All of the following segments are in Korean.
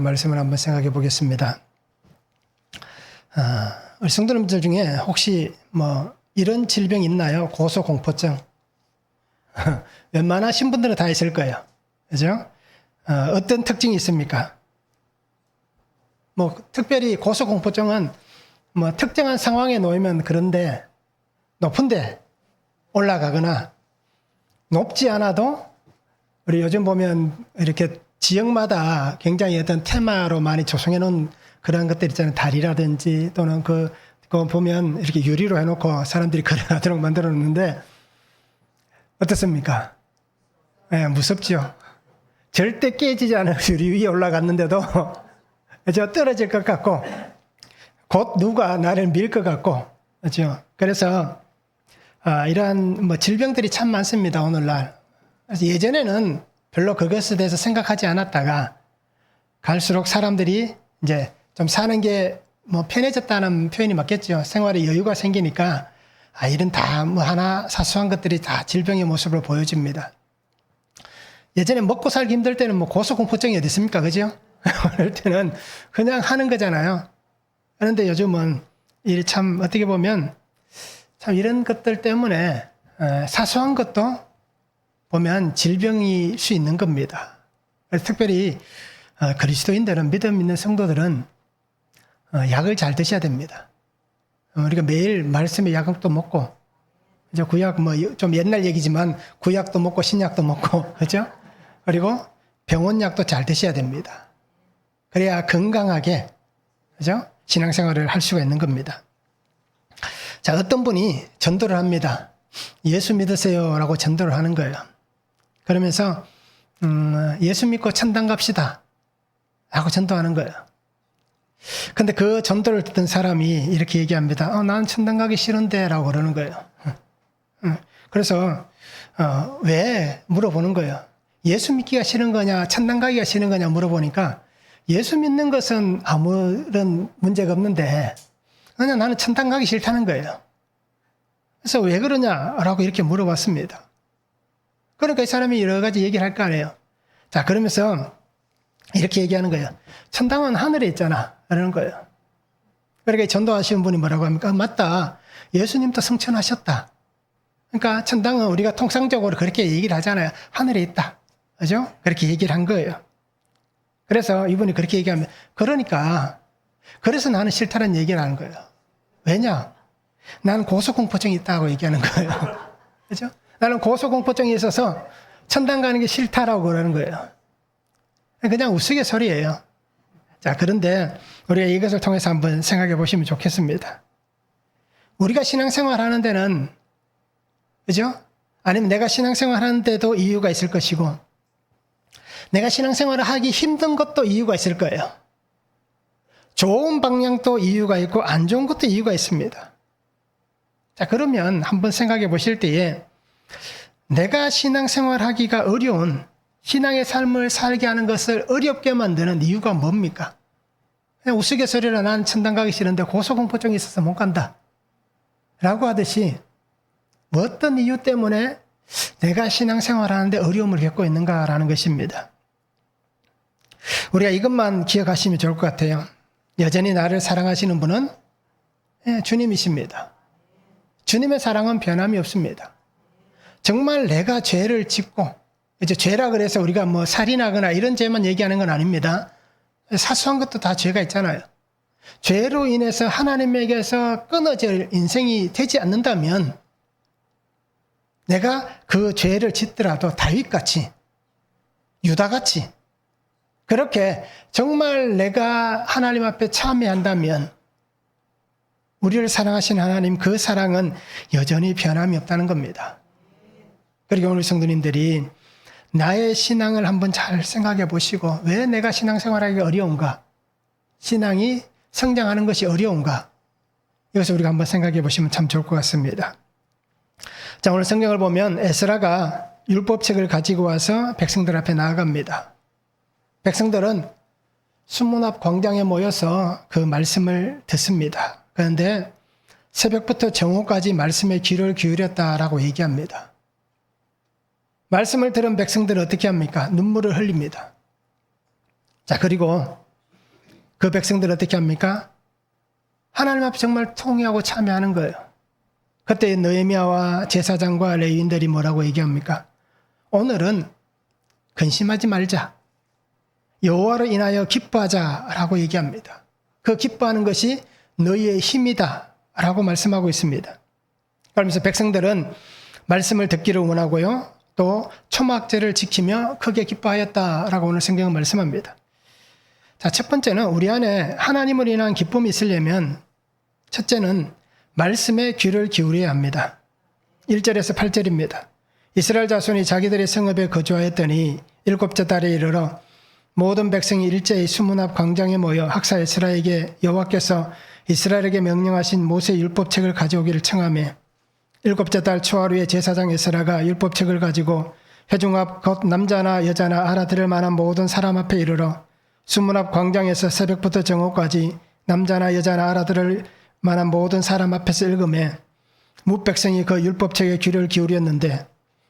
말씀을 한번 생각해 보겠습니다. 우리 성도님들 중에 혹시 이런 질병 있나요? 고소공포증. 웬만하신 분들은 다 있을 거예요. 그죠? 어떤 특징이 있습니까? 특별히 고소공포증은 특정한 상황에 놓이면 그런데 높은데 올라가거나 높지 않아도 우리 요즘 보면 이렇게 지역마다 굉장히 어떤 테마로 많이 조성해 놓은 그런 것들 있잖아요. 다리라든지 또는 그거 보면 이렇게 유리로 해놓고 사람들이 걸어가도록 만들어 놓는데 어떻습니까? 네, 무섭죠. 절대 깨지지 않은 유리 위에 올라갔는데도 그죠? 떨어질 것 같고 곧 누가 나를 밀 것 같고 그죠? 그래서 이러한 질병들이 참 많습니다. 오늘날. 그래서 예전에는 별로 그것에 대해서 생각하지 않았다가 갈수록 사람들이 이제 좀 사는 게 편해졌다는 표현이 맞겠죠. 생활에 여유가 생기니까 이런 다 하나 사소한 것들이 다 질병의 모습으로 보여집니다. 예전에 먹고 살기 힘들 때는 고소공포증이 어디 있습니까? 그죠? 그럴 때는 그냥 하는 거잖아요. 그런데 요즘은 이 참 어떻게 보면 참 이런 것들 때문에 사소한 것도 보면 질병일 수 있는 겁니다. 그래서 특별히 그리스도인들은 믿음 있는 성도들은 약을 잘 드셔야 됩니다. 우리가 매일 말씀의 약도 먹고 이제 구약 좀 옛날 얘기지만 구약도 먹고 신약도 먹고 그죠? 그리고 병원약도 잘 드셔야 됩니다. 그래야 건강하게 그죠? 신앙생활을 할 수가 있는 겁니다. 자, 어떤 분이 전도를 합니다. 예수 믿으세요라고 전도를 하는 거예요. 그러면서 예수 믿고 천당 갑시다 라고 전도하는 거예요. 근데 그 전도를 듣던 사람이 이렇게 얘기합니다. 난 천당 가기 싫은데 라고 그러는 거예요. 그래서 왜 물어보는 거예요. 예수 믿기가 싫은 거냐 천당 가기가 싫은 거냐 물어보니까 예수 믿는 것은 아무런 문제가 없는데 그냥 나는 천당 가기 싫다는 거예요. 그래서 왜 그러냐라고 이렇게 물어봤습니다. 그러니까 이 사람이 여러 가지 얘기를 할 거 아니에요. 자, 그러면서 이렇게 얘기하는 거예요. 천당은 하늘에 있잖아. 그러는 거예요. 그러니까 전도하시는 분이 뭐라고 합니까? 맞다. 예수님도 성천하셨다. 그러니까 천당은 우리가 통상적으로 그렇게 얘기를 하잖아요. 하늘에 있다. 그죠? 그렇게 얘기를 한 거예요. 그래서 이분이 그렇게 얘기하면 그래서 나는 싫다는 얘기를 하는 거예요. 왜냐? 나는 고소공포증이 있다고 얘기하는 거예요. 그죠? 나는 고소공포증이 있어서 천당 가는 게 싫다라고 그러는 거예요. 그냥 우스갯소리예요. 자, 그런데 우리가 이것을 통해서 한번 생각해 보시면 좋겠습니다. 우리가 신앙생활 하는 데는 그죠? 아니면 내가 신앙생활 하는데도 이유가 있을 것이고 내가 신앙생활을 하기 힘든 것도 이유가 있을 거예요. 좋은 방향도 이유가 있고 안 좋은 것도 이유가 있습니다. 자, 그러면 한번 생각해 보실 때에 내가 신앙생활 하기가 어려운 신앙의 삶을 살게 하는 것을 어렵게 만드는 이유가 뭡니까? 그냥 우스갯소리로 난 천당 가기 싫은데 고소공포증이 있어서 못 간다 라고 하듯이 어떤 이유 때문에 내가 신앙생활 하는데 어려움을 겪고 있는가라는 것입니다. 우리가 이것만 기억하시면 좋을 것 같아요. 여전히 나를 사랑하시는 분은 주님이십니다. 주님의 사랑은 변함이 없습니다. 정말 내가 죄를 짓고 이제 죄라 그래서 우리가 살인하거나 이런 죄만 얘기하는 건 아닙니다. 사소한 것도 다 죄가 있잖아요. 죄로 인해서 하나님에게서 끊어질 인생이 되지 않는다면 내가 그 죄를 짓더라도 다윗같이 유다같이 그렇게 정말 내가 하나님 앞에 참회한다면 우리를 사랑하신 하나님 그 사랑은 여전히 변함이 없다는 겁니다. 그리고 오늘 성도님들이 나의 신앙을 한번 잘 생각해 보시고 왜 내가 신앙생활하기가 어려운가? 신앙이 성장하는 것이 어려운가? 이것을 우리가 한번 생각해 보시면 참 좋을 것 같습니다. 자, 오늘 성경을 보면 에스라가 율법책을 가지고 와서 백성들 앞에 나아갑니다. 백성들은 수문 앞 광장에 모여서 그 말씀을 듣습니다. 그런데 새벽부터 정오까지 말씀에 귀를 기울였다라고 얘기합니다. 말씀을 들은 백성들은 어떻게 합니까? 눈물을 흘립니다. 자, 그리고 그 백성들 어떻게 합니까? 하나님 앞에 정말 통회하고 참여하는 거예요. 그때 느헤미야와 제사장과 레위인들이 뭐라고 얘기합니까? 오늘은 근심하지 말자. 여호와로 인하여 기뻐하자라고 얘기합니다. 그 기뻐하는 것이 너희의 힘이다 라고 말씀하고 있습니다. 그러면서 백성들은 말씀을 듣기를 원하고요. 또 초막절을 지키며 크게 기뻐하였다라고 오늘 성경은 말씀합니다. 자, 첫 번째는 우리 안에 하나님을 인한 기쁨이 있으려면 첫째는 말씀에 귀를 기울여야 합니다. 1절에서 8절입니다. 이스라엘 자손이 자기들의 성읍에 거주하였더니 일곱째 달에 이르러 모든 백성이 일제히 수문 앞 광장에 모여 학사 에스라에게 여호와께서 이스라엘에게 명령하신 모세 율법책을 가져오기를 청하며 일곱째 달 초하루에 제사장 에스라가 율법책을 가지고 회중 앞 곧 남자나 여자나 알아들을 만한 모든 사람 앞에 이르러 수문 앞 광장에서 새벽부터 정오까지 남자나 여자나 알아들을 만한 모든 사람 앞에서 읽음에 뭇백성이 그 율법책에 귀를 기울였는데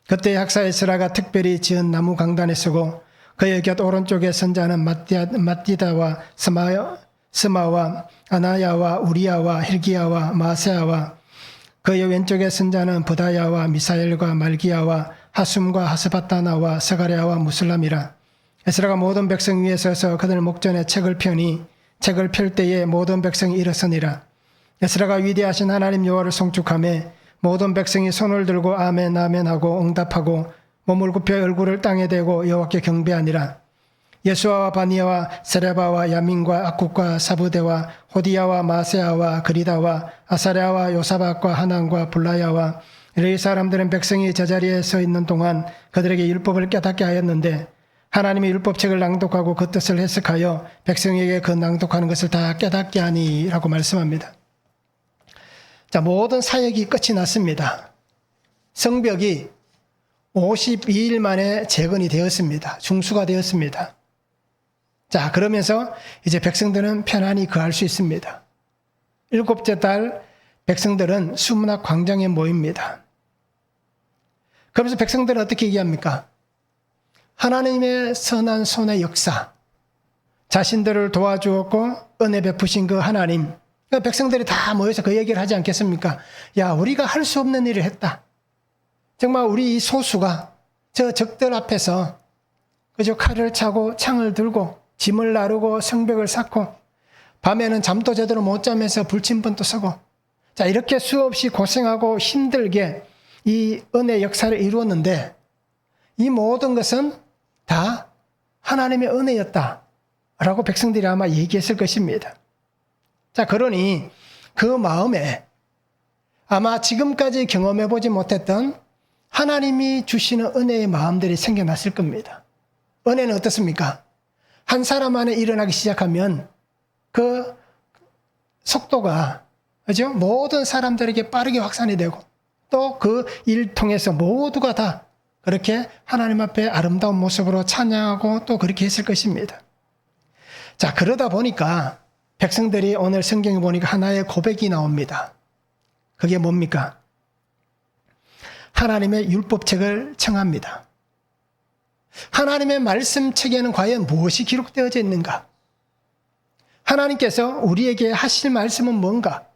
그때 학사 에스라가 특별히 지은 나무 강단에 서고 그의 곁 오른쪽에 선자는 matti다와 스마와 아나야와 우리야와 힐기야와 마세야와 그의 왼쪽에 선자는 부다야와 미사엘과 말기야와 하숨과 하스바타나와 스가랴와 무슬람이라. 에스라가 모든 백성 위에 서서 그들 목전에 책을 펴니 책을 펼 때에 모든 백성이 일어서니라. 에스라가 위대하신 하나님 여호와를 송축하며 모든 백성이 손을 들고 아멘 아멘 하고 응답하고 몸을 굽혀 얼굴을 땅에 대고 여호와께 경배하니라. 예수아와 바니야와 세레바와 야민과 악국과 사부대와 호디야와 마세야와 그리다와 아사랴와 요사박과 하난과 블라야와 이 사람들은 백성이 제자리에 서 있는 동안 그들에게 율법을 깨닫게 하였는데 하나님의 율법책을 낭독하고 그 뜻을 해석하여 백성에게 그 낭독하는 것을 다 깨닫게 하니 라고 말씀합니다. 자, 모든 사역이 끝이 났습니다. 성벽이 52일 만에 재건이 되었습니다. 중수가 되었습니다. 자, 그러면서 이제 백성들은 편안히 거할 수 있습니다. 일곱째 달 백성들은 수문 앞 광장에 모입니다. 그러면서 백성들은 어떻게 얘기합니까? 하나님의 선한 손의 역사, 자신들을 도와주었고 은혜 베푸신 그 하나님, 백성들이 다 모여서 그 얘기를 하지 않겠습니까? 야, 우리가 할 수 없는 일을 했다. 정말 우리 이 소수가 저 적들 앞에서 그저 칼을 차고 창을 들고 짐을 나르고 성벽을 쌓고 밤에는 잠도 제대로 못 자면서 불침번도 서고 자, 이렇게 수없이 고생하고 힘들게 이 은혜 역사를 이루었는데 이 모든 것은 다 하나님의 은혜였다라고 백성들이 아마 얘기했을 것입니다. 자, 그러니 그 마음에 아마 지금까지 경험해보지 못했던 하나님이 주시는 은혜의 마음들이 생겨났을 겁니다. 은혜는 어떻습니까? 한 사람 안에 일어나기 시작하면 그 속도가, 그죠? 모든 사람들에게 빠르게 확산이 되고 또 그 일 통해서 모두가 다 그렇게 하나님 앞에 아름다운 모습으로 찬양하고 또 그렇게 했을 것입니다. 자, 그러다 보니까 백성들이 오늘 성경에 보니까 하나의 고백이 나옵니다. 그게 뭡니까? 하나님의 율법책을 청합니다. 하나님의 말씀책에는 과연 무엇이 기록되어져 있는가? 하나님께서 우리에게 하실 말씀은 뭔가?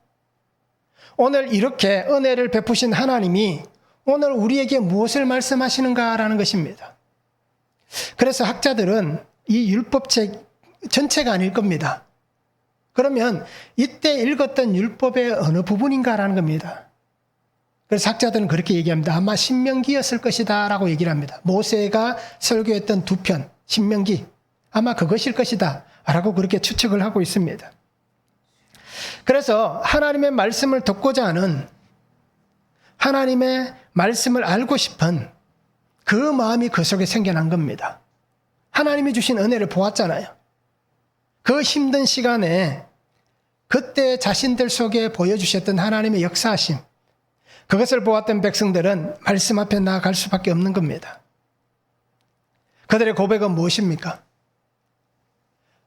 오늘 이렇게 은혜를 베푸신 하나님이 오늘 우리에게 무엇을 말씀하시는가라는 것입니다. 그래서 학자들은 이 율법책 전체가 아닐 겁니다. 그러면 이때 읽었던 율법의 어느 부분인가라는 겁니다. 그래서 학자들은 그렇게 얘기합니다. 아마 신명기였을 것이다 라고 얘기를 합니다. 모세가 설교했던 2편, 신명기, 아마 그것일 것이다 라고 그렇게 추측을 하고 있습니다. 그래서 하나님의 말씀을 듣고자 하는, 하나님의 말씀을 알고 싶은 그 마음이 그 속에 생겨난 겁니다. 하나님이 주신 은혜를 보았잖아요. 그 힘든 시간에 그때 자신들 속에 보여주셨던 하나님의 역사하심, 그것을 보았던 백성들은 말씀 앞에 나아갈 수밖에 없는 겁니다. 그들의 고백은 무엇입니까?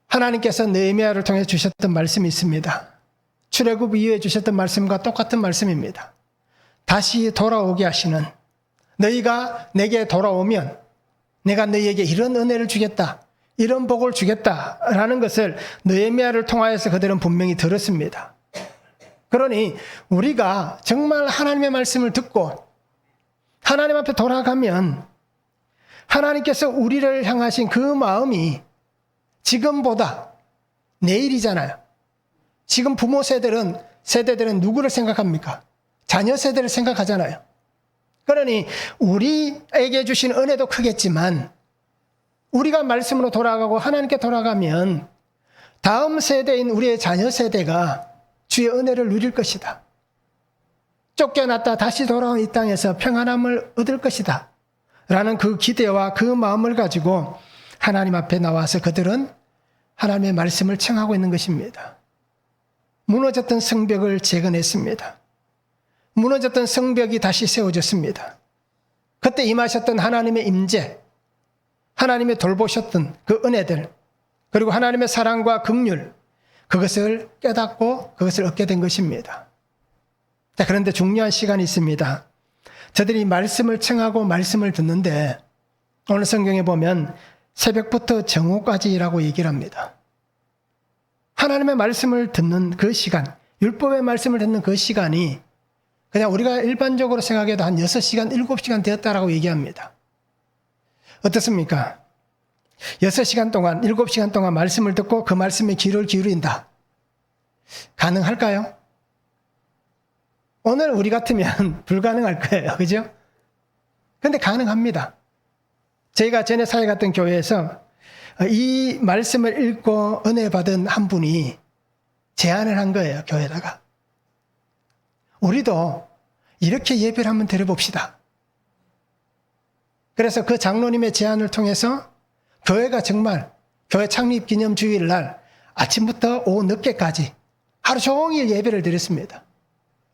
하나님께서 느헤미야를 통해 주셨던 말씀이 있습니다. 출애굽 이후에 주셨던 말씀과 똑같은 말씀입니다. 다시 돌아오게 하시는, 너희가 내게 돌아오면 내가 너희에게 이런 은혜를 주겠다, 이런 복을 주겠다라는 것을 느헤미야를 통하여서 그들은 분명히 들었습니다. 그러니 우리가 정말 하나님의 말씀을 듣고 하나님 앞에 돌아가면 하나님께서 우리를 향하신 그 마음이 지금보다 내일이잖아요. 지금 부모 세대들은 누구를 생각합니까? 자녀 세대를 생각하잖아요. 그러니 우리에게 주신 은혜도 크겠지만 우리가 말씀으로 돌아가고 하나님께 돌아가면 다음 세대인 우리의 자녀 세대가 주의 은혜를 누릴 것이다. 쫓겨났다 다시 돌아온 이 땅에서 평안함을 얻을 것이다. 라는 그 기대와 그 마음을 가지고 하나님 앞에 나와서 그들은 하나님의 말씀을 청하고 있는 것입니다. 무너졌던 성벽을 재건했습니다. 무너졌던 성벽이 다시 세워졌습니다. 그때 임하셨던 하나님의 임재, 하나님의 돌보셨던 그 은혜들, 그리고 하나님의 사랑과 긍휼, 그것을 깨닫고 그것을 얻게 된 것입니다. 자, 그런데 중요한 시간이 있습니다. 저들이 말씀을 청하고 말씀을 듣는데 오늘 성경에 보면 새벽부터 정오까지라고 얘기를 합니다. 하나님의 말씀을 듣는 그 시간, 율법의 말씀을 듣는 그 시간이 그냥 우리가 일반적으로 생각해도 한 6시간, 7시간 되었다라고 얘기합니다. 어떻습니까? 6시간 동안, 7시간 동안 말씀을 듣고 그 말씀에 귀를 기울인다. 가능할까요? 오늘 우리 같으면 불가능할 거예요. 그죠? 근데 가능합니다. 저희가 전에 사회 갔던 교회에서 이 말씀을 읽고 은혜 받은 한 분이 제안을 한 거예요. 교회에다가. 우리도 이렇게 예배를 한번 드려봅시다. 그래서 그 장로님의 제안을 통해서 교회가 정말 교회 창립 기념 주일 날 아침부터 오후 늦게까지 하루 종일 예배를 드렸습니다.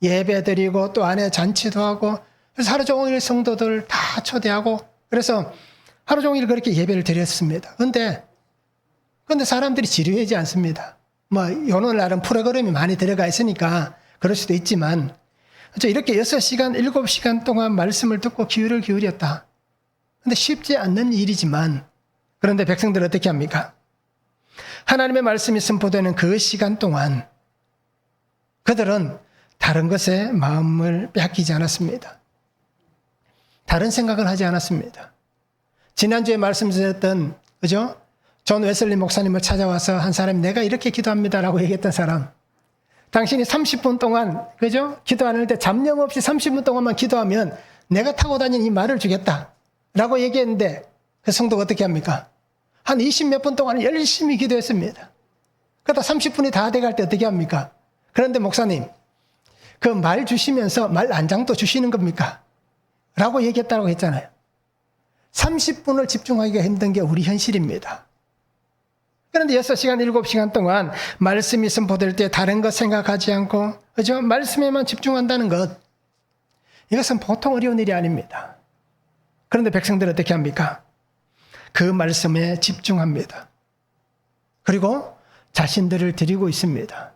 예배 드리고 또 안에 잔치도 하고 그래서 하루 종일 성도들 다 초대하고 그래서 하루 종일 그렇게 예배를 드렸습니다. 근데 사람들이 지루하지 않습니다. 뭐 오늘날은 프로그램이 많이 들어가 있으니까 그럴 수도 있지만 이렇게 6시간, 7시간 동안 말씀을 듣고 귀를 기울였다. 근데 쉽지 않는 일이지만 그런데 백성들은 어떻게 합니까? 하나님의 말씀이 선포되는 그 시간 동안 그들은 다른 것에 마음을 빼앗기지 않았습니다. 다른 생각을 하지 않았습니다. 지난주에 말씀드렸던 그죠? 존 웨슬리 목사님을 찾아와서 한 사람이 내가 이렇게 기도합니다라고 얘기했던 사람. 당신이 30분 동안 그죠? 기도하는데 잡념 없이 30분 동안만 기도하면 내가 타고 다니는 이 말을 주겠다라고 얘기했는데 그 성도가 어떻게 합니까? 한 20몇 분 동안 열심히 기도했습니다. 그러다 30분이 다 돼갈 때 어떻게 합니까? 그런데 목사님 그 말 주시면서 말 안장도 주시는 겁니까? 라고 얘기했다고 했잖아요. 30분을 집중하기가 힘든 게 우리 현실입니다. 그런데 6시간, 7시간 동안 말씀이 선포될 때 다른 것 생각하지 않고 그죠? 말씀에만 집중한다는 것 이것은 보통 어려운 일이 아닙니다. 그런데 백성들은 어떻게 합니까? 그 말씀에 집중합니다. 그리고 자신들을 드리고 있습니다.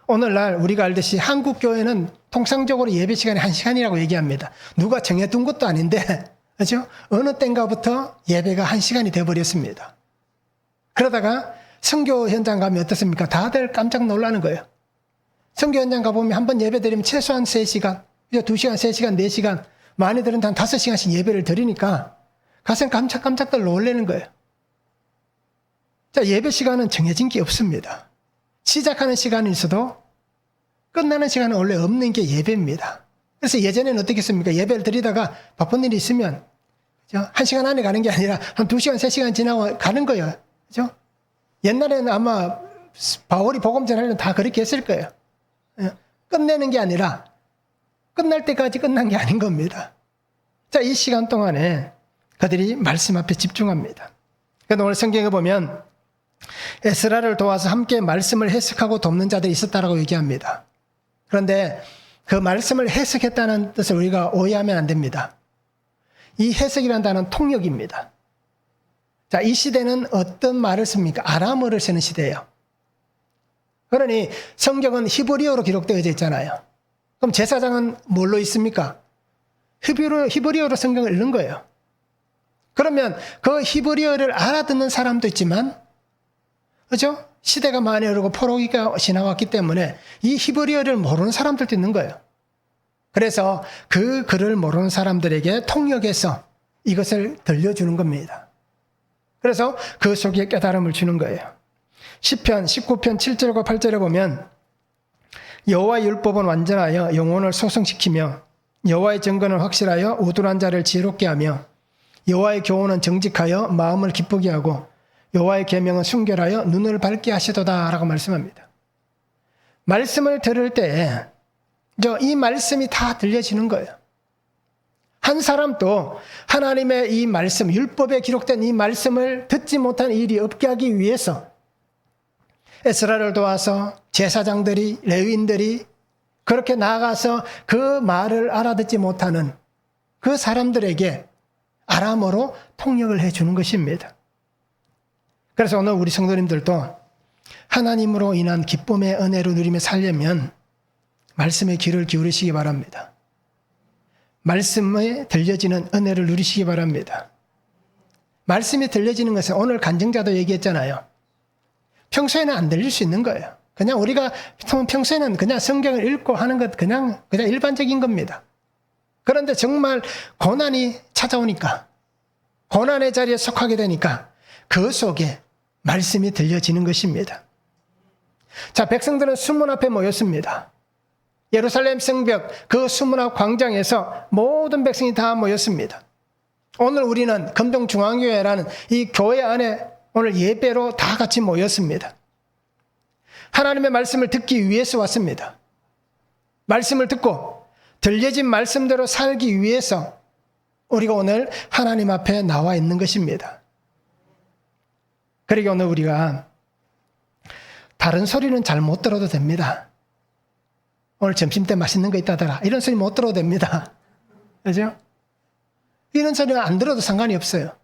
오늘날 우리가 알듯이 한국 교회는 통상적으로 예배 시간이 1시간이라고 얘기합니다. 누가 정해둔 것도 아닌데 그렇죠? 어느 때인가부터 예배가 1시간이 돼버렸습니다. 그러다가 선교 현장 가면 어떻습니까? 다들 깜짝 놀라는 거예요. 선교 현장 가보면 한번 예배 드리면 최소한 3시간, 2시간, 3시간, 4시간 많이 들은 한 5시간씩 예배를 드리니까 가슴 깜짝깜짝들 놀라는 거예요. 자, 예배 시간은 정해진 게 없습니다. 시작하는 시간이 있어도 끝나는 시간은 원래 없는 게 예배입니다. 그래서 예전에는 어떻게 했습니까? 예배를 드리다가 바쁜 일이 있으면 1시간 안에 가는 게 아니라 한 2시간, 3시간 지나고 가는 거예요. 그죠? 옛날에는 아마 바울이 복음 전하려면 다 그렇게 했을 거예요. 끝내는 게 아니라 끝날 때까지 끝난 게 아닌 겁니다. 자, 이 시간 동안에 그들이 말씀 앞에 집중합니다. 그래서 오늘 성경에 보면 에스라를 도와서 함께 말씀을 해석하고 돕는 자들이 있었다라고 얘기합니다. 그런데 그 말씀을 해석했다는 뜻을 우리가 오해하면 안 됩니다. 이 해석이라는 단어는 통역입니다. 자, 이 시대는 어떤 말을 씁니까? 아람어를 쓰는 시대예요. 그러니 성경은 히브리어로 기록되어져 있잖아요. 그럼 제사장은 뭘로 있습니까? 히브리어로 성경을 읽는 거예요. 그러면 그 히브리어를 알아듣는 사람도 있지만, 그죠? 시대가 많이 흐르고 포로기가 지나왔기 때문에 이 히브리어를 모르는 사람들도 있는 거예요. 그래서 그 글을 모르는 사람들에게 통역해서 이것을 들려주는 겁니다. 그래서 그 속에 깨달음을 주는 거예요. 시편 19편 7절과 8절에 보면 여호와의 율법은 완전하여 영혼을 소성시키며 여호와의 증거는 확실하여 우둔한 자를 지혜롭게 하며 여호와의 교훈은 정직하여 마음을 기쁘게 하고 여호와의 계명은 순결하여 눈을 밝게 하시도다 라고 말씀합니다. 말씀을 들을 때 이 말씀이 다 들려지는 거예요. 한 사람도 하나님의 이 말씀, 율법에 기록된 이 말씀을 듣지 못한 일이 없게 하기 위해서 에스라를 도와서 제사장들이, 레위인들이 그렇게 나아가서 그 말을 알아듣지 못하는 그 사람들에게 아람어로 통역을 해주는 것입니다. 그래서 오늘 우리 성도님들도 하나님으로 인한 기쁨의 은혜를 누리며 살려면 말씀의 귀를 기울이시기 바랍니다. 말씀에 들려지는 은혜를 누리시기 바랍니다. 말씀이 들려지는 것은 오늘 간증자도 얘기했잖아요. 평소에는 안 들릴 수 있는 거예요. 그냥 우리가 평소에는 그냥 성경을 읽고 하는 것 그냥 일반적인 겁니다. 그런데 정말 고난이 찾아오니까, 고난의 자리에 속하게 되니까 그 속에 말씀이 들려지는 것입니다. 자, 백성들은 수문 앞에 모였습니다. 예루살렘 성벽 그 수문 앞 광장에서 모든 백성이 다 모였습니다. 오늘 우리는 금동중앙교회라는 이 교회 안에 오늘 예배로 다 같이 모였습니다. 하나님의 말씀을 듣기 위해서 왔습니다. 말씀을 듣고 들려진 말씀대로 살기 위해서 우리가 오늘 하나님 앞에 나와 있는 것입니다. 그러게 오늘 우리가 다른 소리는 잘 못 들어도 됩니다. 오늘 점심때 맛있는 거 있다더라, 이런 소리 못 들어도 됩니다. 그죠? 이런 소리는 안 들어도 상관이 없어요.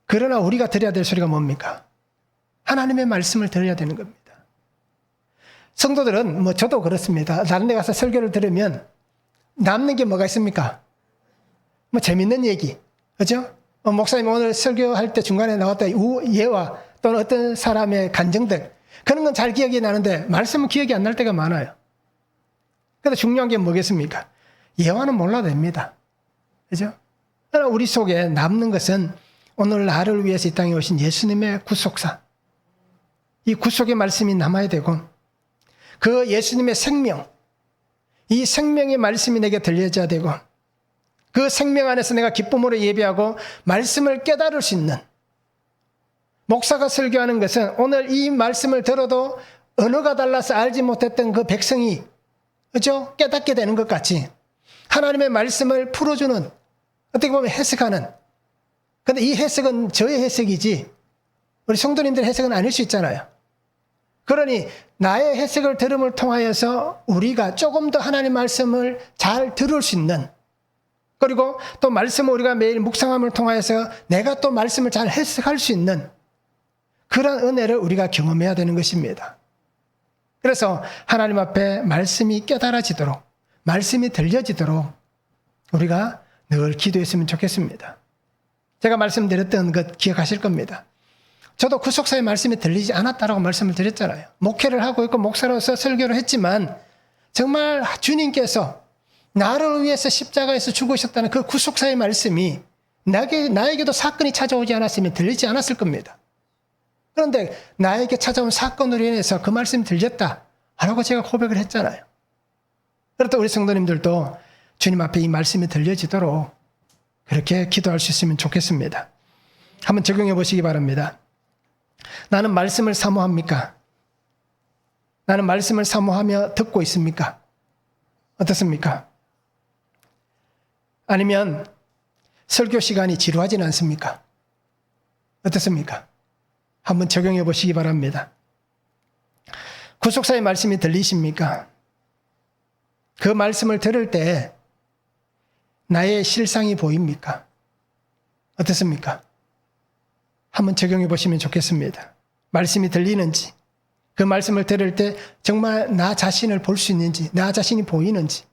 그러나 우리가 들어야 될 소리가 뭡니까? 하나님의 말씀을 들어야 되는 겁니다. 성도들은 저도 그렇습니다. 다른 데 가서 설교를 들으면 남는 게 뭐가 있습니까? 재밌는 얘기, 그죠? 목사님 오늘 설교할 때 중간에 나왔던 예와 또는 어떤 사람의 간증들, 그런 건 잘 기억이 나는데 말씀은 기억이 안 날 때가 많아요. 그런데 중요한 게 뭐겠습니까? 예화는 몰라도 됩니다. 그죠? 그러나 우리 속에 남는 것은 오늘 나를 위해서 이 땅에 오신 예수님의 구속사, 이 구속의 말씀이 남아야 되고, 그 예수님의 생명, 이 생명의 말씀이 내게 들려져야 되고, 그 생명 안에서 내가 기쁨으로 예배하고 말씀을 깨달을 수 있는, 목사가 설교하는 것은 오늘 이 말씀을 들어도 언어가 달라서 알지 못했던 그 백성이, 그죠? 깨닫게 되는 것 같이 하나님의 말씀을 풀어주는, 어떻게 보면 해석하는, 근데 이 해석은 저의 해석이지 우리 성도님들의 해석은 아닐 수 있잖아요. 그러니 나의 해석을 들음을 통하여서 우리가 조금 더 하나님 말씀을 잘 들을 수 있는, 그리고 또 말씀을 우리가 매일 묵상함을 통하여서 내가 또 말씀을 잘 해석할 수 있는 그런 은혜를 우리가 경험해야 되는 것입니다. 그래서 하나님 앞에 말씀이 깨달아지도록, 말씀이 들려지도록 우리가 늘 기도했으면 좋겠습니다. 제가 말씀드렸던 것 기억하실 겁니다. 저도 구속사의 말씀이 들리지 않았다라고 말씀을 드렸잖아요. 목회를 하고 있고 목사로서 설교를 했지만 정말 주님께서 나를 위해서 십자가에서 죽으셨다는 그 구속사의 말씀이 나에게도 사건이 찾아오지 않았으면 들리지 않았을 겁니다. 그런데 나에게 찾아온 사건으로 인해서 그 말씀이 들렸다라고 제가 고백을 했잖아요. 그렇다 우리 성도님들도 주님 앞에 이 말씀이 들려지도록 그렇게 기도할 수 있으면 좋겠습니다. 한번 적용해 보시기 바랍니다. 나는 말씀을 사모합니까? 나는 말씀을 사모하며 듣고 있습니까? 어떻습니까? 아니면 설교 시간이 지루하지는 않습니까? 어떻습니까? 한번 적용해 보시기 바랍니다. 구속사의 말씀이 들리십니까? 그 말씀을 들을 때 나의 실상이 보입니까? 어떻습니까? 한번 적용해 보시면 좋겠습니다. 말씀이 들리는지, 그 말씀을 들을 때 정말 나 자신을 볼 수 있는지, 나 자신이 보이는지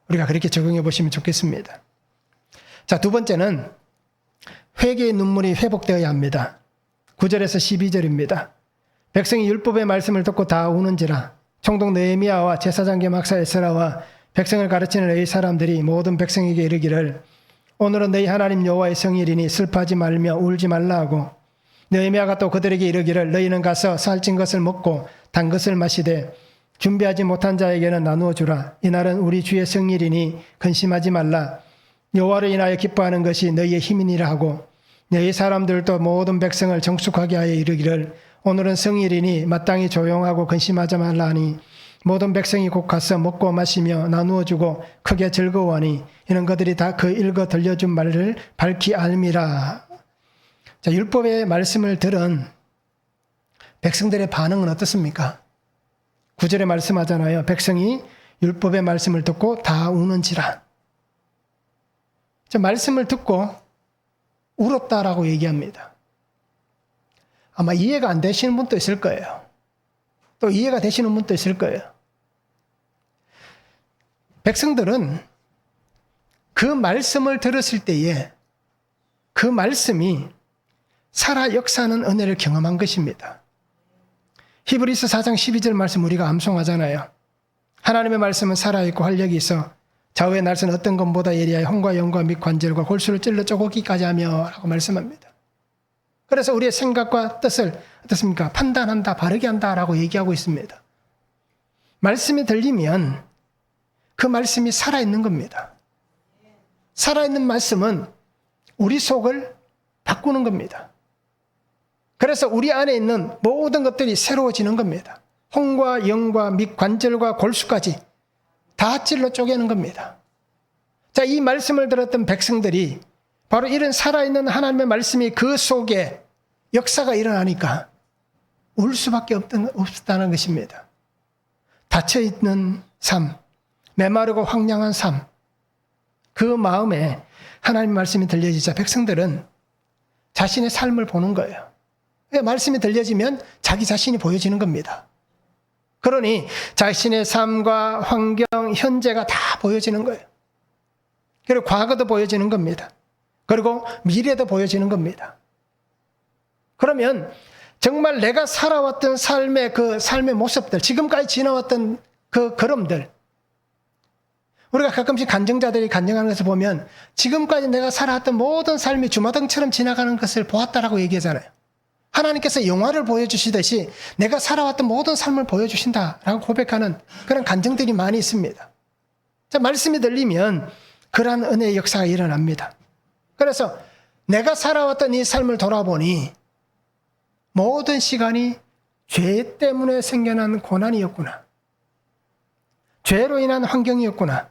우리가 그렇게 적용해 보시면 좋겠습니다. 자, 두 번째는 회개의 눈물이 회복되어야 합니다. 9절에서 12절입니다. 백성이 율법의 말씀을 듣고 다 우는지라. 총독 느헤미야와 제사장 겸 학사 에스라와 백성을 가르치는 의 사람들이 모든 백성에게 이르기를 오늘은 너희 하나님 여호와의 성일이니 슬퍼하지 말며 울지 말라 하고, 느헤미야가 또 그들에게 이르기를 너희는 가서 살찐 것을 먹고 단 것을 마시되 준비하지 못한 자에게는 나누어 주라. 이날은 우리 주의 성일이니 근심하지 말라. 여호와를 인하여 기뻐하는 것이 너희의 힘이니라 하고, 너희 사람들도 모든 백성을 정숙하게 하여 이르기를 오늘은 성일이니 마땅히 조용하고 근심하지 말라 하니 모든 백성이 곧 가서 먹고 마시며 나누어 주고 크게 즐거워하니 이는 그들이 다 그 읽어 들려준 말을 밝히 알미라. 자, 율법의 말씀을 들은 백성들의 반응은 어떻습니까? 9절에 말씀하잖아요. 백성이 율법의 말씀을 듣고 다 우는지라. 자, 말씀을 듣고 울었다라고 얘기합니다. 아마 이해가 안 되시는 분도 있을 거예요. 또 이해가 되시는 분도 있을 거예요. 백성들은 그 말씀을 들었을 때에 그 말씀이 살아 역사하는 은혜를 경험한 것입니다. 히브리서 4장 12절 말씀 우리가 암송하잖아요. 하나님의 말씀은 살아있고 활력이 있어 좌우의 날선 어떤 것보다 예리하여 혼과 영과 및 관절과 골수를 찔러 쪼개기까지 하며 라고 말씀합니다. 그래서 우리의 생각과 뜻을 어떻습니까? 판단한다, 바르게 한다라고 얘기하고 있습니다. 말씀이 들리면 그 말씀이 살아있는 겁니다. 살아있는 말씀은 우리 속을 바꾸는 겁니다. 그래서 우리 안에 있는 모든 것들이 새로워지는 겁니다. 혼과 영과 및 관절과 골수까지 다 찔러 쪼개는 겁니다. 자, 이 말씀을 들었던 백성들이 바로 이런 살아있는 하나님의 말씀이 그 속에 역사가 일어나니까 울 수밖에 없다는 것입니다. 닫혀있는 삶, 메마르고 황량한 삶, 그 마음에 하나님의 말씀이 들려지자 백성들은 자신의 삶을 보는 거예요. 말씀이 들려지면 자기 자신이 보여지는 겁니다. 그러니 자신의 삶과 환경, 현재가 다 보여지는 거예요. 그리고 과거도 보여지는 겁니다. 그리고 미래도 보여지는 겁니다. 그러면 정말 내가 살아왔던 삶의 모습들, 지금까지 지나왔던 그 걸음들, 우리가 가끔씩 간증자들이 간증하는 것을 보면 지금까지 내가 살아왔던 모든 삶이 주마등처럼 지나가는 것을 보았다라고 얘기하잖아요. 하나님께서 영화를 보여주시듯이 내가 살아왔던 모든 삶을 보여주신다라고 고백하는 그런 간증들이 많이 있습니다. 자, 말씀이 들리면 그러한 은혜의 역사가 일어납니다. 그래서 내가 살아왔던 이 삶을 돌아보니 모든 시간이 죄 때문에 생겨난 고난이었구나. 죄로 인한 환경이었구나.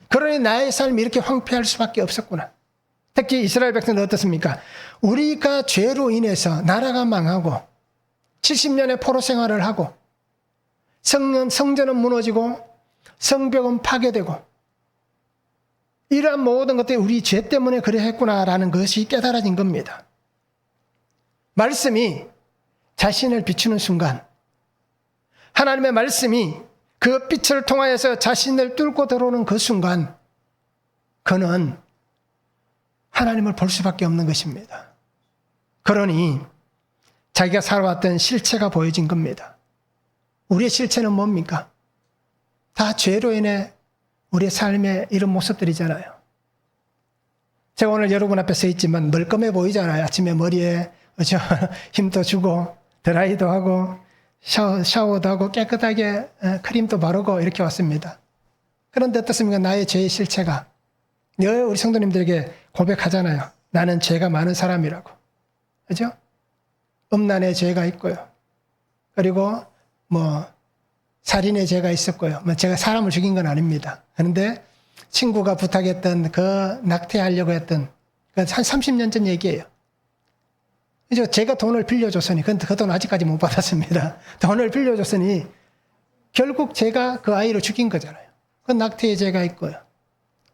그러니 나의 삶이 이렇게 황폐할 수밖에 없었구나. 특히 이스라엘 백성은 어떻습니까? 우리가 죄로 인해서 나라가 망하고 70년의 포로 생활을 하고 성전은 무너지고 성벽은 파괴되고 이러한 모든 것들이 우리 죄 때문에 그래 했구나라는 것이 깨달아진 겁니다. 말씀이 자신을 비추는 순간, 하나님의 말씀이 그 빛을 통하여서 자신을 뚫고 들어오는 그 순간, 그는 하나님을 볼 수밖에 없는 것입니다. 그러니 자기가 살아왔던 실체가 보여진 겁니다. 우리의 실체는 뭡니까? 다 죄로 인해 우리의 삶의 이런 모습들이잖아요. 제가 오늘 여러분 앞에 서 있지만 멀끔해 보이잖아요. 아침에 머리에 힘도 주고 드라이도 하고 샤워도 하고 깨끗하게 크림도 바르고 이렇게 왔습니다. 그런데 어떻습니까? 나의 죄의 실체가 늘 우리 성도님들에게 고백하잖아요. 나는 죄가 많은 사람이라고. 그죠? 음란의 죄가 있고요. 그리고 살인의 죄가 있었고요. 제가 사람을 죽인 건 아닙니다. 그런데 친구가 부탁했던 그 낙태하려고 했던 한 30년 전 얘기예요. 그죠? 제가 돈을 빌려줬으니, 근데 그 돈 아직까지 못 받았습니다. 돈을 빌려줬으니 결국 제가 그 아이를 죽인 거잖아요. 그 낙태의 죄가 있고요.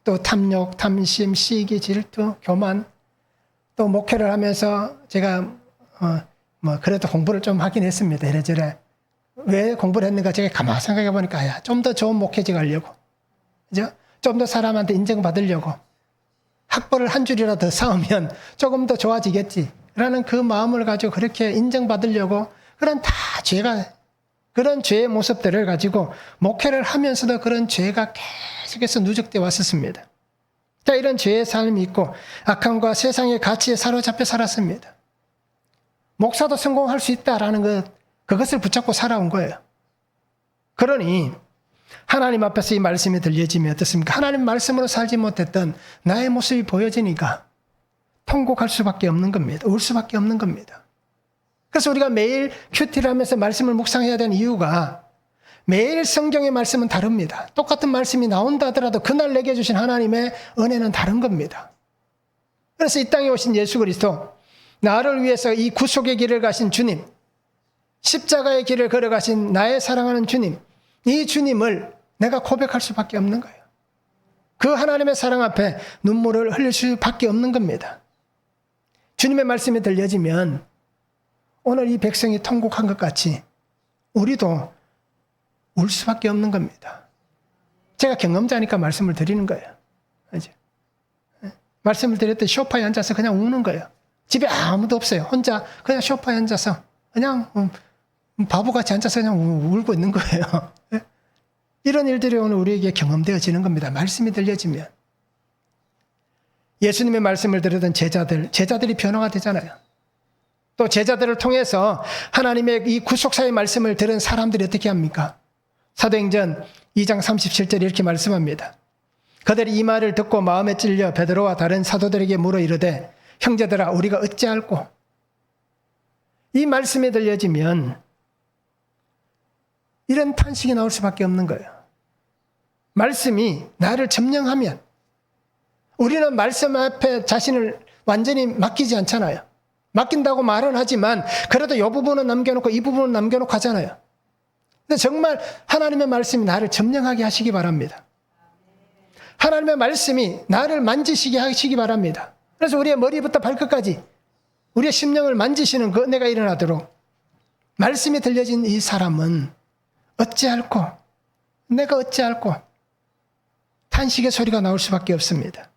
또 탐욕, 탐심, 시기, 질투, 교만, 또 목회를 하면서 제가 그래도 공부를 좀 하긴 했습니다. 이래저래. 왜 공부를 했는가 제가 가만히 생각해 보니까 좀 더 좋은 목회직 하려고, 그죠? 좀 더 사람한테 인정받으려고. 학벌을 한 줄이라도 더 쌓으면 조금 더 좋아지겠지 라는 그 마음을 가지고 그렇게 인정받으려고 그런 다 그런 죄의 모습들을 가지고 목회를 하면서도 그런 죄가 계속해서 누적되어 왔었습니다. 자, 이런 죄의 삶이 있고 악함과 세상의 가치에 사로잡혀 살았습니다. 목사도 성공할 수 있다라는 그것을 붙잡고 살아온 거예요. 그러니 하나님 앞에서 이 말씀이 들려지면 어떻습니까? 하나님 말씀으로 살지 못했던 나의 모습이 보여지니까 통곡할 수밖에 없는 겁니다. 울 수밖에 없는 겁니다. 그래서 우리가 매일 큐티를 하면서 말씀을 묵상해야 되는 이유가 매일 성경의 말씀은 다릅니다. 똑같은 말씀이 나온다 하더라도 그날 내게 주신 하나님의 은혜는 다른 겁니다. 그래서 이 땅에 오신 예수 그리스도, 나를 위해서 이 구속의 길을 가신 주님, 십자가의 길을 걸어가신 나의 사랑하는 주님, 이 주님을 내가 고백할 수밖에 없는 거예요. 그 하나님의 사랑 앞에 눈물을 흘릴 수밖에 없는 겁니다. 주님의 말씀이 들려지면 오늘 이 백성이 통곡한 것 같이 우리도 울 수밖에 없는 겁니다. 제가 경험자니까 말씀을 드리는 거예요. 그죠? 말씀을 드릴 때 소파에 앉아서 그냥 우는 거예요. 집에 아무도 없어요. 혼자 그냥 소파에 앉아서 그냥 바보같이 앉아서 그냥 울고 있는 거예요. 이런 일들이 오늘 우리에게 경험되어지는 겁니다. 말씀이 들려지면. 예수님의 말씀을 들었던 제자들이 변화가 되잖아요. 또 제자들을 통해서 하나님의 이 구속사의 말씀을 들은 사람들이 어떻게 합니까? 사도행전 2장 37절에 이렇게 말씀합니다. 그들이 이 말을 듣고 마음에 찔려 베드로와 다른 사도들에게 물어 이르되 형제들아 우리가 어찌할꼬? 이 말씀이 들려지면 이런 탄식이 나올 수밖에 없는 거예요. 말씀이 나를 점령하면 우리는 말씀 앞에 자신을 완전히 맡기지 않잖아요. 맡긴다고 말은 하지만 그래도 이 부분은 남겨놓고 이 부분은 남겨놓고 하잖아요. 근데 정말 하나님의 말씀이 나를 점령하게 하시기 바랍니다. 하나님의 말씀이 나를 만지시게 하시기 바랍니다. 그래서 우리의 머리부터 발끝까지 우리의 심령을 만지시는 그 은혜가 일어나도록 말씀이 들려진 이 사람은 어찌할꼬? 내가 어찌할꼬? 탄식의 소리가 나올 수밖에 없습니다.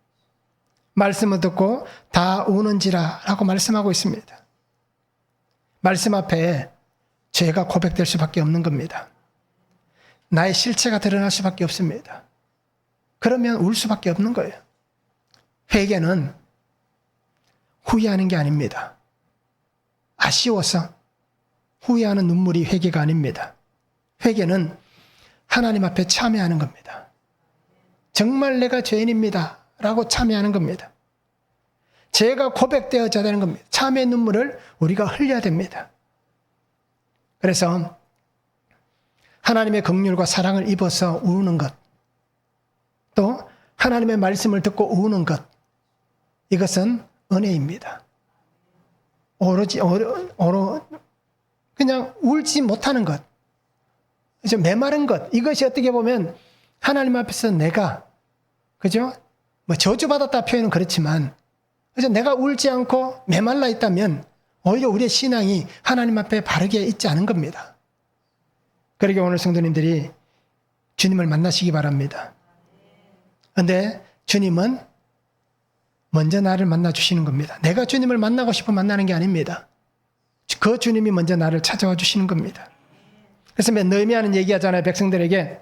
말씀을 듣고 다 우는지라 라고 말씀하고 있습니다. 말씀 앞에 죄가 고백될 수밖에 없는 겁니다. 나의 실체가 드러날 수밖에 없습니다. 그러면 울 수밖에 없는 거예요. 회개는 후회하는 게 아닙니다. 아쉬워서 후회하는 눈물이 회개가 아닙니다. 회개는 하나님 앞에 참회하는 겁니다. 정말 내가 죄인입니다 라고 참회하는 겁니다. 죄가 고백되어져야 되는 겁니다. 참회의 눈물을 우리가 흘려야 됩니다. 그래서 하나님의 긍휼과 사랑을 입어서 우는 것, 또 하나님의 말씀을 듣고 우는 것, 이것은 은혜입니다. 그냥 울지 못하는 것, 메마른 것, 이것이 어떻게 보면 하나님 앞에서 내가, 그죠? 저주받았다 표현은 그렇지만, 그래서 내가 울지 않고 메말라 있다면 오히려 우리의 신앙이 하나님 앞에 바르게 있지 않은 겁니다. 그러게 오늘 성도님들이 주님을 만나시기 바랍니다. 그런데 주님은 먼저 나를 만나 주시는 겁니다. 내가 주님을 만나고 싶어 만나는 게 아닙니다. 그 주님이 먼저 나를 찾아와 주시는 겁니다. 그래서 느헤미야는 얘기하잖아요. 백성들에게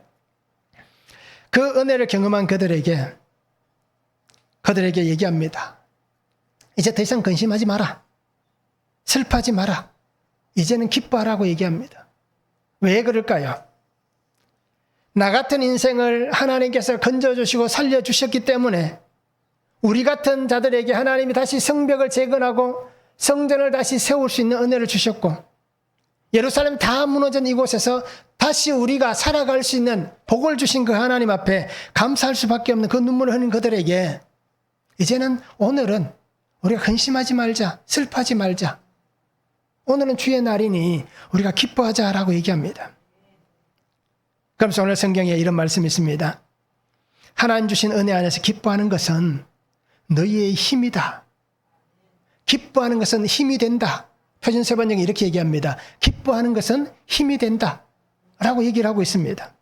그 은혜를 경험한 그들에게 얘기합니다. 이제 더 이상 근심하지 마라. 슬퍼하지 마라. 이제는 기뻐하라고 얘기합니다. 왜 그럴까요? 나 같은 인생을 하나님께서 건져주시고 살려주셨기 때문에 우리 같은 자들에게 하나님이 다시 성벽을 재건하고 성전을 다시 세울 수 있는 은혜를 주셨고 예루살렘 다 무너진 이곳에서 다시 우리가 살아갈 수 있는 복을 주신 그 하나님 앞에 감사할 수밖에 없는 그 눈물을 흘린 그들에게 이제는 오늘은 우리가 근심하지 말자, 슬퍼하지 말자. 오늘은 주의 날이니 우리가 기뻐하자라고 얘기합니다. 그러면서 오늘 성경에 이런 말씀이 있습니다. 하나님 주신 은혜 안에서 기뻐하는 것은 너희의 힘이다. 기뻐하는 것은 힘이 된다. 표준세번역이 이렇게 얘기합니다. 기뻐하는 것은 힘이 된다. 라고 얘기를 하고 있습니다.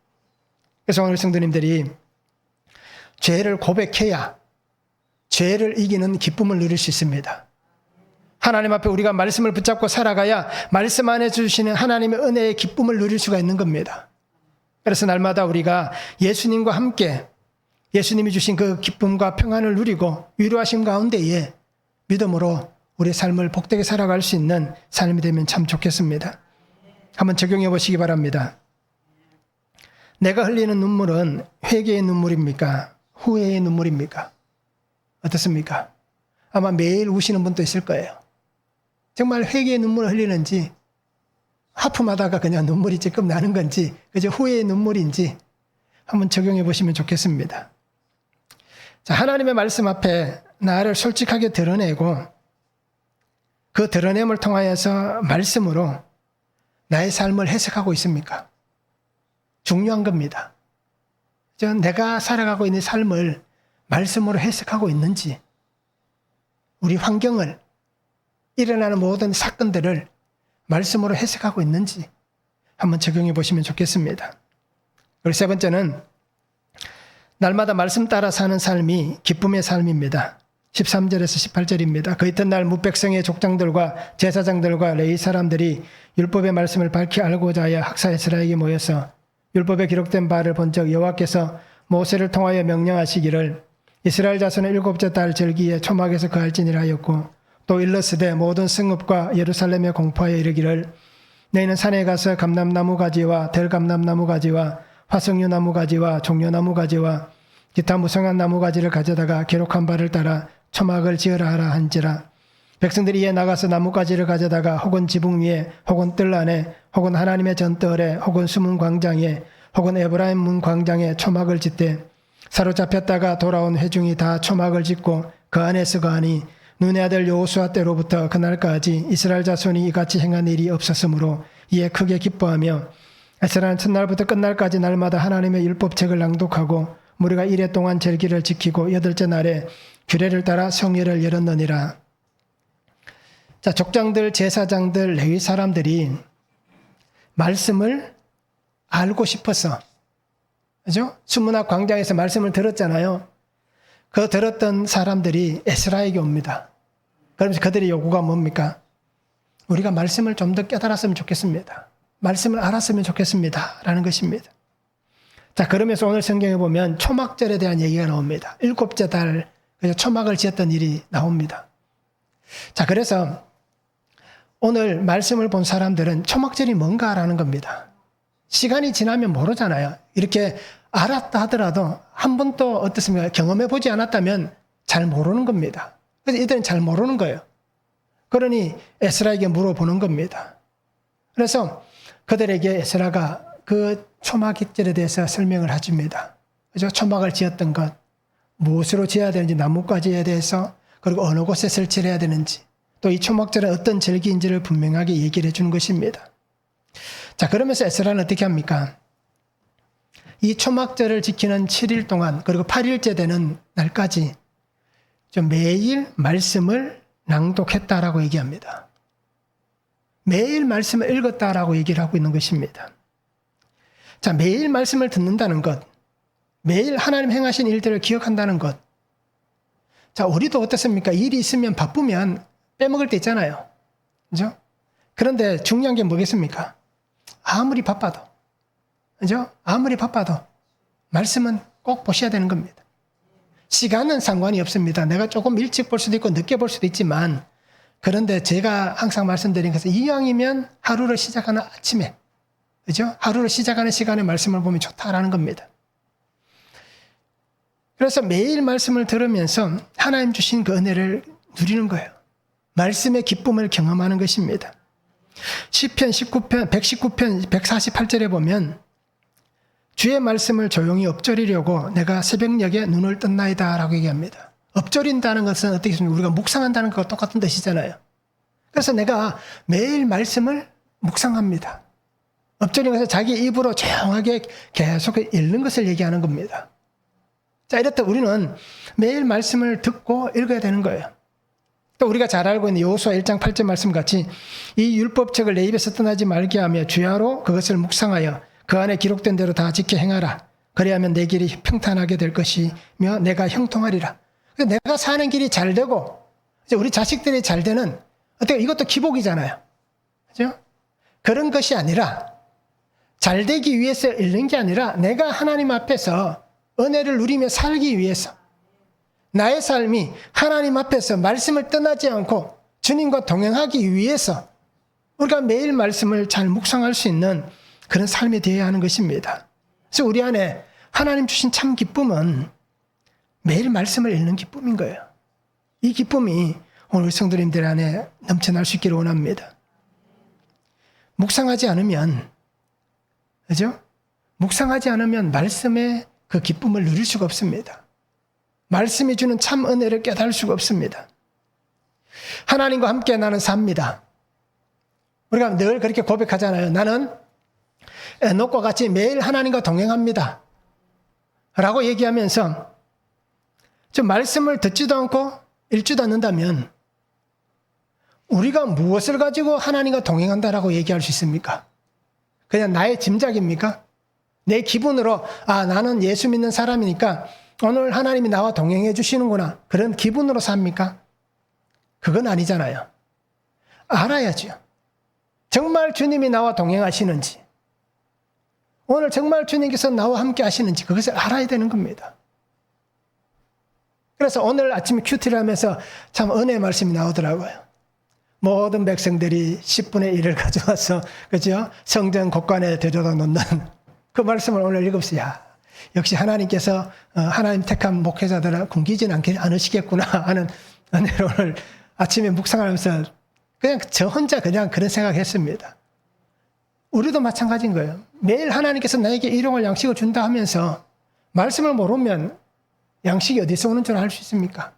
그래서 오늘 성도님들이 죄를 고백해야 죄를 이기는 기쁨을 누릴 수 있습니다. 하나님 앞에 우리가 말씀을 붙잡고 살아가야 말씀 안에 주시는 하나님의 은혜의 기쁨을 누릴 수가 있는 겁니다. 그래서 날마다 우리가 예수님과 함께 예수님이 주신 그 기쁨과 평안을 누리고 위로하심 가운데에 믿음으로 우리의 삶을 복되게 살아갈 수 있는 삶이 되면 참 좋겠습니다. 한번 적용해 보시기 바랍니다. 내가 흘리는 눈물은 회개의 눈물입니까? 후회의 눈물입니까? 어떻습니까? 아마 매일 우시는 분도 있을 거예요. 정말 회개의 눈물을 흘리는지 하품하다가 그냥 눈물이 찔끔 나는 건지 그저 후회의 눈물인지 한번 적용해 보시면 좋겠습니다. 자, 하나님의 말씀 앞에 나를 솔직하게 드러내고 그 드러냄을 통하여서 말씀으로 나의 삶을 해석하고 있습니까? 중요한 겁니다. 내가 살아가고 있는 삶을 말씀으로 해석하고 있는지, 우리 환경을, 일어나는 모든 사건들을 말씀으로 해석하고 있는지 한번 적용해 보시면 좋겠습니다. 그리고 세 번째는 날마다 말씀 따라 사는 삶이 기쁨의 삶입니다. 13절에서 18절입니다. 그 이튿날 무백성의 족장들과 제사장들과 레위 사람들이 율법의 말씀을 밝히 알고자 하여 학사 에스라에게 모여서 율법에 기록된 바를 본즉 여호와께서 모세를 통하여 명령하시기를 이스라엘 자손의 일곱째 달 절기에 초막에서 거할지니라 하였고 또 일러스되 모든 성읍과 예루살렘에 공포하여 이르기를 너희는 산에 가서 감람나무 가지와 들감람나무 가지와 화석류 나무 가지와 종려나무 가지와 기타 무성한 나무 가지를 가져다가 기록한 바를 따라 초막을 지으라 하라 한지라. 백성들이 이에 나가서 나뭇가지를 가져다가 혹은 지붕 위에 혹은 뜰 안에 혹은 하나님의 전뜰에 혹은 수문 광장에 혹은 에브라임 문 광장에 초막을 짓되 사로잡혔다가 돌아온 회중이 다 초막을 짓고 그 안에서 거하니 눈의 아들 여호수아 때로부터 그날까지 이스라엘 자손이 이같이 행한 일이 없었으므로 이에 크게 기뻐하며 에스라는 첫날부터 끝날까지 날마다 하나님의 율법책을 낭독하고 무리가 이레 동안 절기를 지키고 여덟째 날에 규례를 따라 성회를 열었느니라. 자, 족장들, 제사장들, 레위 사람들이 말씀을 알고 싶어서, 그죠? 수문학 광장에서 말씀을 들었잖아요. 그 들었던 사람들이 에스라에게 옵니다. 그러면서 그들의 요구가 뭡니까? 우리가 말씀을 좀 더 깨달았으면 좋겠습니다. 말씀을 알았으면 좋겠습니다. 라는 것입니다. 자, 그러면서 오늘 성경에 보면 초막절에 대한 얘기가 나옵니다. 일곱째 달 초막을 지었던 일이 나옵니다. 자, 그래서 오늘 말씀을 본 사람들은 초막절이 뭔가라는 겁니다. 시간이 지나면 모르잖아요. 이렇게 알았다 하더라도 한 번도 어떻습니까? 경험해 보지 않았다면 잘 모르는 겁니다. 그래서 이들은 잘 모르는 거예요. 그러니 에스라에게 물어보는 겁니다. 그래서 그들에게 에스라가 그 초막절에 대해서 설명을 해줍니다. 그죠? 초막을 지었던 것, 무엇으로 지어야 되는지, 나뭇가지에 대해서, 그리고 어느 곳에 설치를 해야 되는지, 또 이 초막절은 어떤 절기인지를 분명하게 얘기를 해주는 것입니다. 자, 그러면서 에스라는 어떻게 합니까? 이 초막절을 지키는 7일 동안, 그리고 8일째 되는 날까지 좀 매일 말씀을 낭독했다라고 얘기합니다. 매일 말씀을 읽었다라고 얘기를 하고 있는 것입니다. 자, 매일 말씀을 듣는다는 것, 매일 하나님 행하신 일들을 기억한다는 것. 자, 우리도 어떻습니까? 일이 있으면 바쁘면 빼먹을 때 있잖아요. 그죠? 그런데 중요한 게 뭐겠습니까? 아무리 바빠도, 그죠? 아무리 바빠도 말씀은 꼭 보셔야 되는 겁니다. 시간은 상관이 없습니다. 내가 조금 일찍 볼 수도 있고 늦게 볼 수도 있지만, 그런데 제가 항상 말씀드린 것은 이왕이면 하루를 시작하는 아침에, 그죠? 하루를 시작하는 시간에 말씀을 보면 좋다라는 겁니다. 그래서 매일 말씀을 들으면서 하나님 주신 그 은혜를 누리는 거예요. 말씀의 기쁨을 경험하는 것입니다. 시편 119편 148절에 보면 주의 말씀을 조용히 엎조리려고 내가 새벽녘에 눈을 떴나이다 라고 얘기합니다. 엎조린다는 것은 어떻게 보면 우리가 묵상한다는 것과 똑같은 뜻이잖아요. 그래서 내가 매일 말씀을 묵상합니다. 엎조린 것은 자기 입으로 조용하게 계속 읽는 것을 얘기하는 겁니다. 자, 이렇다 우리는 매일 말씀을 듣고 읽어야 되는 거예요. 또 우리가 잘 알고 있는 여호수아 1장 8절 말씀 같이 이 율법책을 내 입에서 떠나지 말게 하며 주야로 그것을 묵상하여 그 안에 기록된 대로 다 지켜 행하라. 그래야면 내 길이 평탄하게 될 것이며 내가 형통하리라. 내가 사는 길이 잘 되고 이제 우리 자식들이 잘 되는 어떻게 이것도 기복이잖아요. 그죠? 그런 것이 아니라 잘 되기 위해서 읽는 게 아니라 내가 하나님 앞에서 은혜를 누리며 살기 위해서 나의 삶이 하나님 앞에서 말씀을 떠나지 않고 주님과 동행하기 위해서 우리가 매일 말씀을 잘 묵상할 수 있는 그런 삶이 되어야 하는 것입니다. 그래서 우리 안에 하나님 주신 참 기쁨은 매일 말씀을 읽는 기쁨인 거예요. 이 기쁨이 오늘 성도님들 안에 넘쳐날 수 있기를 원합니다. 묵상하지 않으면, 그죠? 묵상하지 않으면 말씀의 그 기쁨을 누릴 수가 없습니다. 말씀이 주는 참 은혜를 깨달을 수가 없습니다. 하나님과 함께 나는 삽니다. 우리가 늘 그렇게 고백하잖아요. 나는 에녹과 같이 매일 하나님과 동행합니다. 라고 얘기하면서 좀 말씀을 듣지도 않고 읽지도 않는다면 우리가 무엇을 가지고 하나님과 동행한다라고 얘기할 수 있습니까? 그냥 나의 짐작입니까? 내 기분으로 나는 예수 믿는 사람이니까 오늘 하나님이 나와 동행해 주시는구나. 그런 기분으로 삽니까? 그건 아니잖아요. 알아야죠. 정말 주님이 나와 동행하시는지, 오늘 정말 주님께서 나와 함께 하시는지 그것을 알아야 되는 겁니다. 그래서 오늘 아침에 큐티를 하면서 참 은혜의 말씀이 나오더라고요. 모든 백성들이 10분의 1을 가져와서 그죠? 성전 곳간에 들여다 놓는 그 말씀을 오늘 읽었어요. 역시 하나님께서 하나님 택한 목회자들은 굶기지는 않으시겠구나 하는 은혜를 오늘 아침에 묵상하면서 그냥 저 혼자 그냥 그런 생각했습니다. 우리도 마찬가지인 거예요. 매일 하나님께서 나에게 일용할 양식을 준다 하면서 말씀을 모르면 양식이 어디서 오는 줄 알 수 있습니까?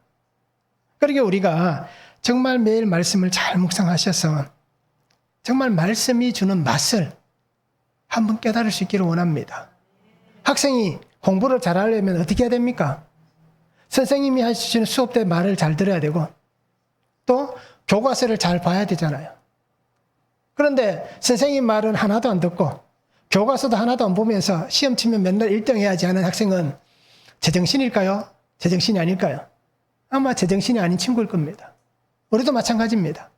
그러게 우리가 정말 매일 말씀을 잘 묵상하셔서 정말 말씀이 주는 맛을 한번 깨달을 수 있기를 원합니다. 학생이 공부를 잘하려면 어떻게 해야 됩니까? 선생님이 하시는 수업 때 말을 잘 들어야 되고 또 교과서를 잘 봐야 되잖아요. 그런데 선생님 말은 하나도 안 듣고 교과서도 하나도 안 보면서 시험 치면 맨날 1등 해야지 하는 학생은 제정신일까요? 제정신이 아닐까요? 아마 제정신이 아닌 친구일 겁니다. 우리도 마찬가지입니다.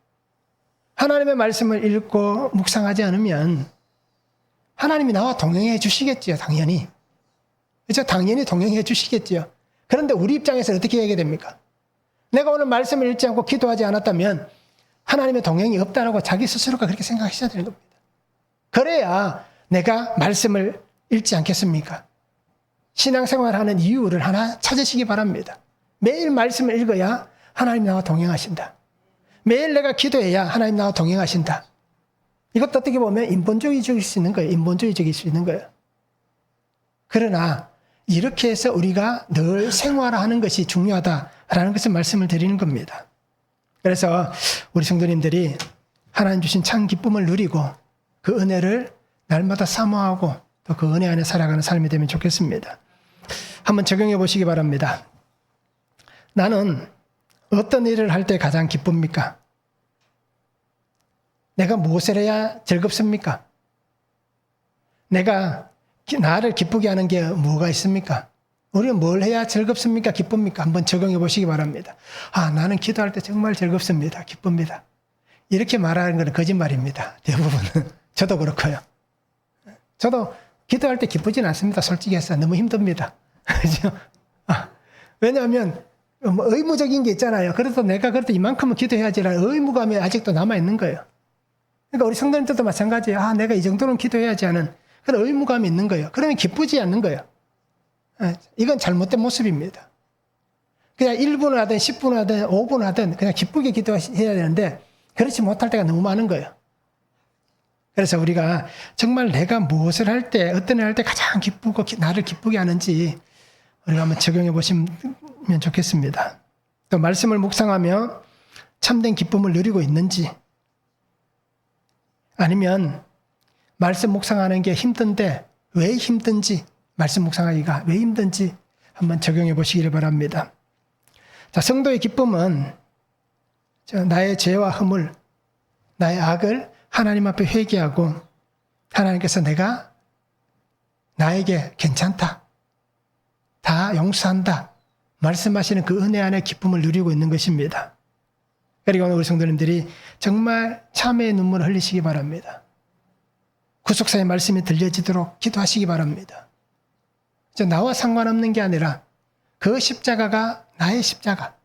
하나님의 말씀을 읽고 묵상하지 않으면 하나님이 나와 동행해 주시겠지요, 당연히. 그렇죠? 당연히 동행해 주시겠지요. 그런데 우리 입장에서 어떻게 하게 됩니까? 내가 오늘 말씀을 읽지 않고 기도하지 않았다면 하나님의 동행이 없다라고 자기 스스로가 그렇게 생각하셔야 되는 겁니다. 그래야 내가 말씀을 읽지 않겠습니까? 신앙생활하는 이유를 하나 찾으시기 바랍니다. 매일 말씀을 읽어야 하나님 나와 동행하신다. 매일 내가 기도해야 하나님 나와 동행하신다. 이것도 어떻게 보면 인본주의적일 수 있는 거예요. 인본주의적일 수 있는 거예요. 그러나 이렇게 해서 우리가 늘 생활하는 것이 중요하다라는 것을 말씀을 드리는 겁니다. 그래서 우리 성도님들이 하나님 주신 참 기쁨을 누리고 그 은혜를 날마다 사모하고 또 그 은혜 안에 살아가는 삶이 되면 좋겠습니다. 한번 적용해 보시기 바랍니다. 나는 어떤 일을 할 때 가장 기쁩니까? 내가 무엇을 해야 즐겁습니까? 내가 나를 기쁘게 하는 게 뭐가 있습니까? 우리는 뭘 해야 즐겁습니까? 기쁩니까? 한번 적용해 보시기 바랍니다. 나는 기도할 때 정말 즐겁습니다. 기쁩니다. 이렇게 말하는 건 거짓말입니다. 대부분은. 저도 그렇고요. 저도 기도할 때 기쁘진 않습니다. 솔직히 해서 너무 힘듭니다. 그죠? 왜냐하면 의무적인 게 있잖아요. 그래도 내가 그래도 이만큼은 기도해야지라는 의무감이 아직도 남아있는 거예요. 그러니까 우리 성도님들도 마찬가지예요. 내가 이 정도는 기도해야지 하는 그런 의무감이 있는 거예요. 그러면 기쁘지 않는 거예요. 이건 잘못된 모습입니다. 그냥 1분 하든 10분 하든 5분 하든 그냥 기쁘게 기도해야 되는데 그렇지 못할 때가 너무 많은 거예요. 그래서 우리가 정말 내가 무엇을 할 때, 어떤 일 할 때 가장 기쁘고 나를 기쁘게 하는지 우리가 한번 적용해 보시면 좋겠습니다. 또 말씀을 묵상하며 참된 기쁨을 누리고 있는지 아니면 말씀 묵상하는 게 힘든데 왜 힘든지 말씀 묵상하기가 왜 힘든지 한번 적용해 보시기를 바랍니다. 자, 성도의 기쁨은 나의 죄와 허물, 나의 악을 하나님 앞에 회개하고 하나님께서 내가 나에게 괜찮다, 다 용서한다, 말씀하시는 그 은혜 안에 기쁨을 누리고 있는 것입니다. 그리고 오늘 우리 성도님들이 정말 참회의 눈물을 흘리시기 바랍니다. 구속사의 말씀이 들려지도록 기도하시기 바랍니다. 나와 상관없는 게 아니라 그 십자가가 나의 십자가.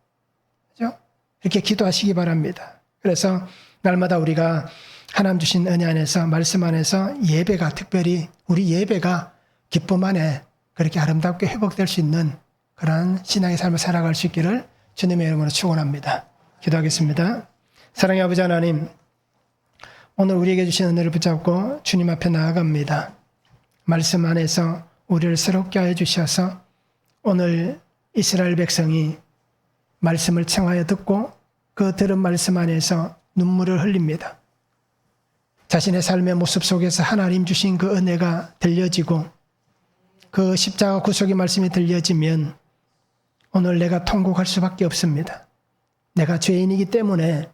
그죠? 이렇게 기도하시기 바랍니다. 그래서 날마다 우리가 하나님 주신 은혜 안에서, 말씀 안에서 예배가, 특별히 우리 예배가 기쁨 안에 그렇게 아름답게 회복될 수 있는 그러한 신앙의 삶을 살아갈 수 있기를 주님의 이름으로 축원합니다. 기도하겠습니다. 사랑의 아버지 하나님, 오늘 우리에게 주신 은혜를 붙잡고 주님 앞에 나아갑니다. 말씀 안에서 우리를 새롭게 하여 주셔서 오늘 이스라엘 백성이 말씀을 청하여 듣고 그 들은 말씀 안에서 눈물을 흘립니다. 자신의 삶의 모습 속에서 하나님 주신 그 은혜가 들려지고 그 십자가 구속의 말씀이 들려지면 오늘 내가 통곡할 수밖에 없습니다. 내가 죄인이기 때문에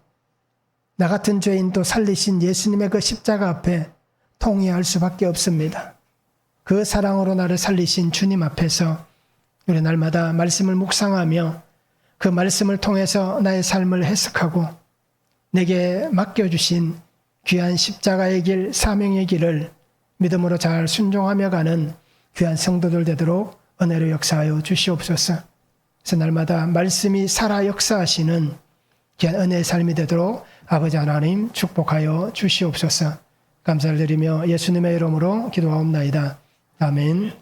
나 같은 죄인도 살리신 예수님의 그 십자가 앞에 통회할 수밖에 없습니다. 그 사랑으로 나를 살리신 주님 앞에서 우리 날마다 말씀을 묵상하며 그 말씀을 통해서 나의 삶을 해석하고 내게 맡겨주신 귀한 십자가의 길, 사명의 길을 믿음으로 잘 순종하며 가는 귀한 성도들 되도록 은혜로 역사하여 주시옵소서. 그래서 날마다 말씀이 살아 역사하시는 귀한 은혜의 삶이 되도록 아버지 하나님 축복하여 주시옵소서. 감사를 드리며 예수님의 이름으로 기도하옵나이다. 아멘.